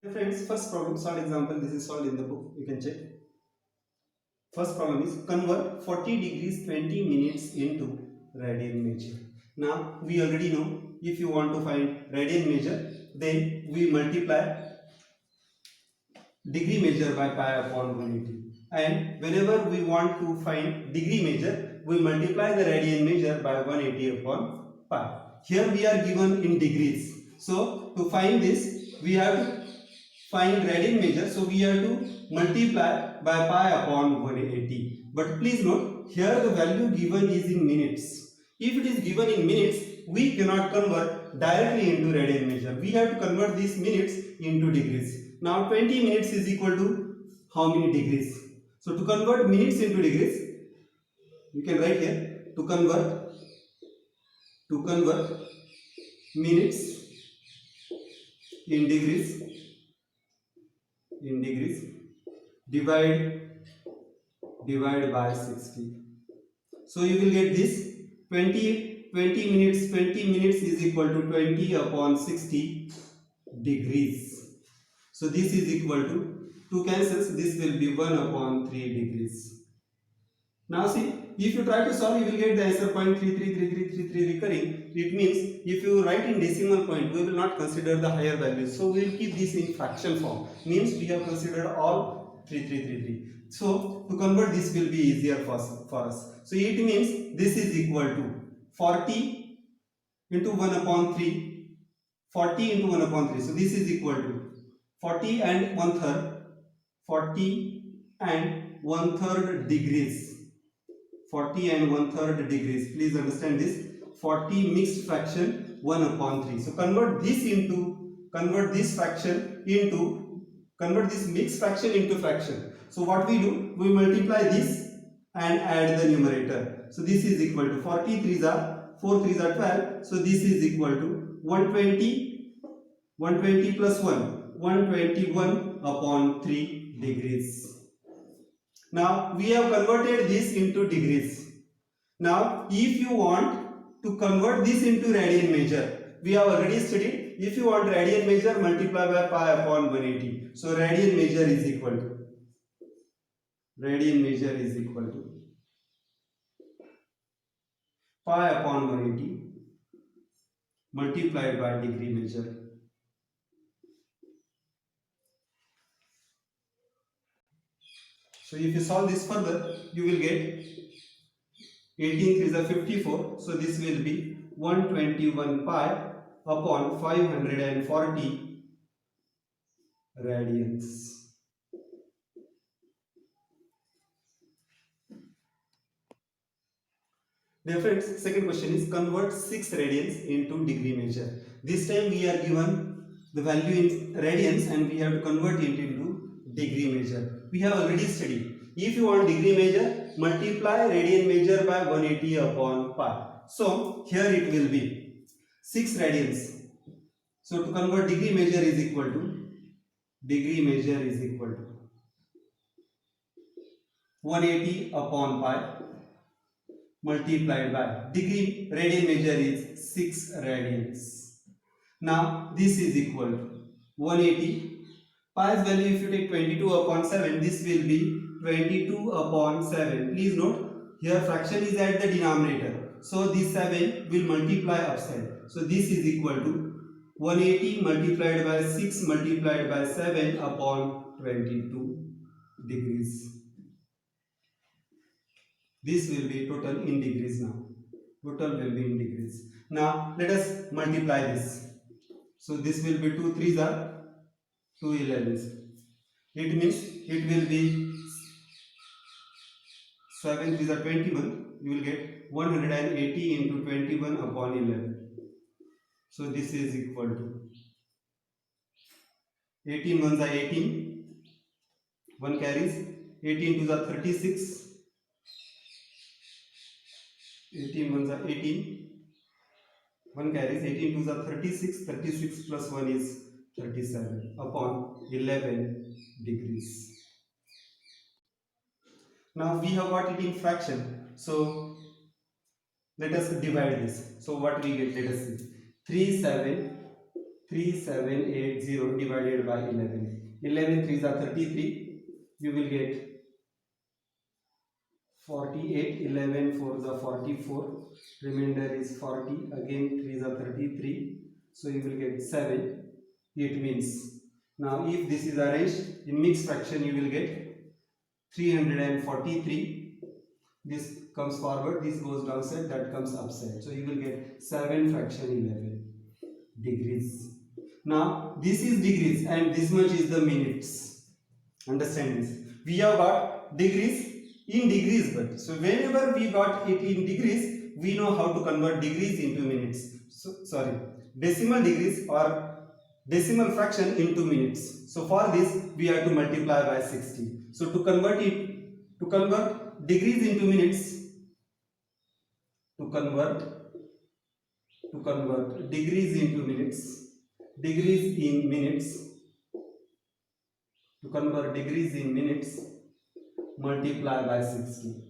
Hey friends, first problem, solved example, this is solved in the book, you can check. First problem is convert 40 degrees 20 minutes into radian measure. Now we already know if you want to find radian measure, then we multiply degree measure by pi upon 180. And whenever we want to find degree measure, we multiply the radian measure by 180 upon pi. Here we are given in degrees. So to find this, we have to find radian measure, so we have to multiply by pi upon 180. But please note, here the value given is in minutes. If it is given in minutes, we cannot convert directly into radian measure. We have to convert these minutes into degrees. Now 20 minutes is equal to how many degrees? So to convert minutes into degrees, you can write here to convert minutes in degrees divide by 60. So you will get this 20 minutes is equal to 20 upon 60 degrees. So this is equal to 2 cancels, this will be 1 upon 3 degrees. Now see, if you try to solve, you will get the answer 0.333333 recurring. It means if you write in decimal point, we will not consider the higher values. So we will keep this in fraction form. Means we have considered all 3333. So to convert this will be easier for us. So it means this is equal to 40 into 1 upon 3. 40 into 1 upon 3. So this is equal to 40 and 1/3. 40 and 1/3 degrees. 40 and 1/3 degrees. Please understand this. 40 mixed fraction 1 upon 3. So convert this mixed fraction into fraction. So what we do? We multiply this and add the numerator. So this is equal to 40 3s are 4 3s are 12. So this is equal to 120 plus 1. 121 upon 3 degrees. Now we have converted this into degrees. Now if you want to convert this into radian measure, we have already studied, if you want radian measure, multiply by pi upon 180. So radian measure is equal to pi upon 180 multiplied by degree measure. So if you solve this further, you will get 18 3s are 54. So this will be 121 pi upon 540 radians. Dear friends, second question is convert 6 radians into degree measure. This time we are given the value in radians and we have to convert it into degree measure. We have already studied. If you want degree measure, multiply radian measure by 180 upon pi. So here it will be 6 radians. So to convert degree measure is equal to 180 upon pi multiplied by degree radian measure is 6 radians. Now this is equal to 180. Pi's value, if you take 22 upon 7, this will be 22 upon 7. Please note, here fraction is at the denominator. So this 7 will multiply upside. So this is equal to 180 multiplied by 6 multiplied by 7 upon 22 degrees. This will be total in degrees now. Total will be in degrees. Now let us multiply this. So this will be 2 3s are 2 11s. It means it will be 7 3s are 21. You will get 180 into 21 upon 11. So this is equal to 18 1s are 18. 1 carries. 18 2s are 36. 18 1s are 18. 1 carries. 18 2s are 36. 36 plus 1 is 37 upon 11 degrees. Now we have got it in fraction. So let us divide this. So what we get? Let us see. 3 7 3780 divided by 11. 11 3s are 33. You will get 48. 11 4s are 44. Remainder is 40. Again 3s are 33. So you will get 7. It means now if this is arranged in mixed fraction, you will get 343. This comes forward, this goes downside, that comes upside. So you will get 7 fraction 11 degrees. Now this is degrees and this much is the minutes. Understand this. We have got degrees in degrees, but so whenever we got it in degrees, we know how to convert degrees into minutes. So sorry, decimal degrees or decimal fraction into minutes. So for this we have to multiply by 60. So to convert degrees into minutes, to convert degrees into minutes, degrees in minutes, to convert degrees in minutes, multiply by 60,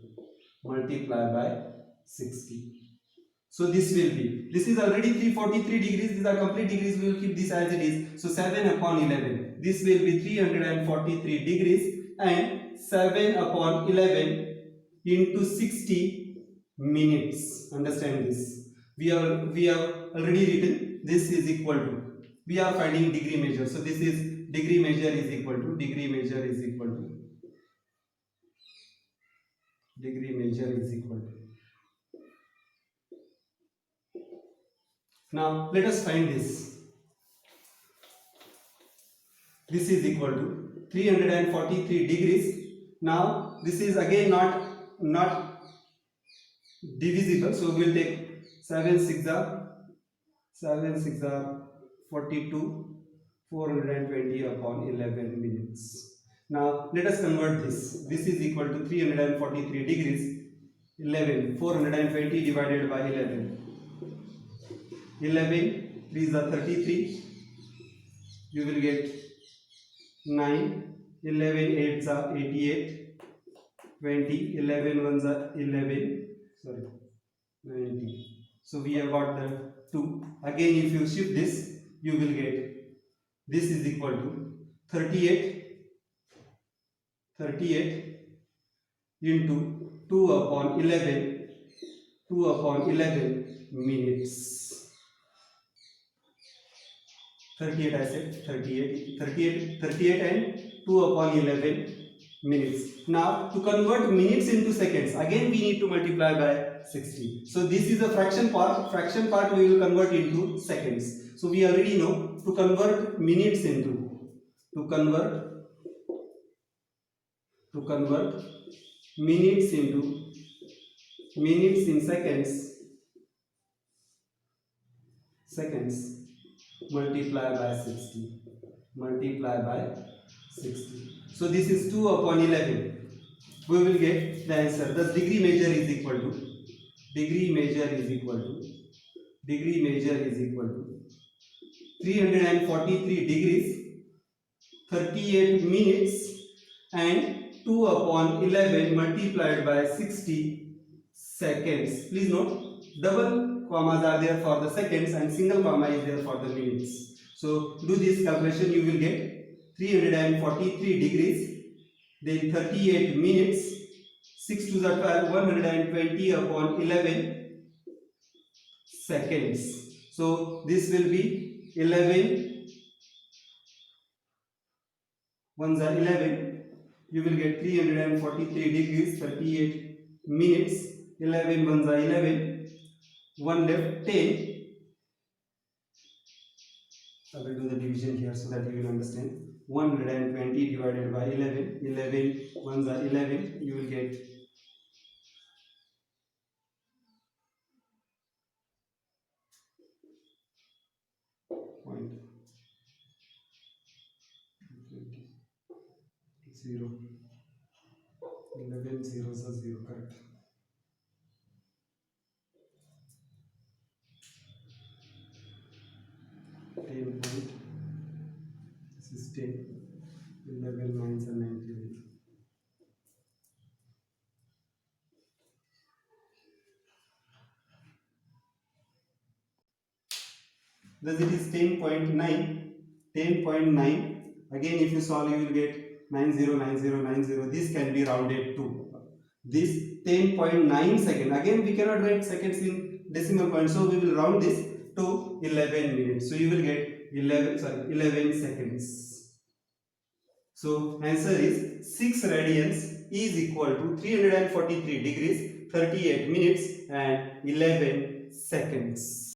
multiply by 60. So this will be, this is already 343 degrees, these are complete degrees, we will keep this as it is. So 7 upon 11, this will be 343 degrees, and 7 upon 11 into 60 minutes. Understand this. We have already written this is equal to, we are finding degree measure. So this is degree measure is equal to, degree measure is equal to, degree measure is equal to. Now let us find this. This is equal to 343 degrees. Now this is again not divisible, so we will take 7 6 are 42, 420 upon 11 minutes. Now let us convert this. This is equal to 343 degrees. 420 divided by 11. 11 3s are 33. You will get 9. 11 8s are 88. 20. 11 1s are 11. Sorry, 90. So we have got the 2. Again, if you shift this, you will get, this is equal to 38 into 2 upon 11 minutes. 38 I said, 38 and 2 upon 11 minutes. Now to convert minutes into seconds, again we need to multiply by 60. So this is the fraction part we will convert into seconds. So we already know to convert minutes into, to convert minutes into minutes in seconds, multiply by 60, multiply by 60. So this is 2 upon 11. We will get the answer. Thus degree measure is equal to, degree measure is equal to 343 degrees, 38 minutes, and 2 upon 11 multiplied by 60 seconds. Please note, double commas are there for the seconds and single comma is there for the minutes. So do this calculation, you will get 343 degrees, then 38 minutes, 6 to the 12, 120 upon 11 seconds. So this will be 11 1s are 11. You will get 343 degrees, 38 minutes, 11 1s are 11, 1 left 10. I will do the division here so that you will understand. 120 divided by 11, 11 1s are 11, you will get 0. 11 zeros are 0, correct. 10 point, this is 10, 11 nines are 98. thus it is 10.9. Again if you solve, you will get 909090. This can be rounded to this 10.9 second. Again we cannot write seconds in decimal point, so we will round this to 11 minutes. So you will get 11 seconds. So answer is 6 radians is equal to 343 degrees 38 minutes and 11 seconds.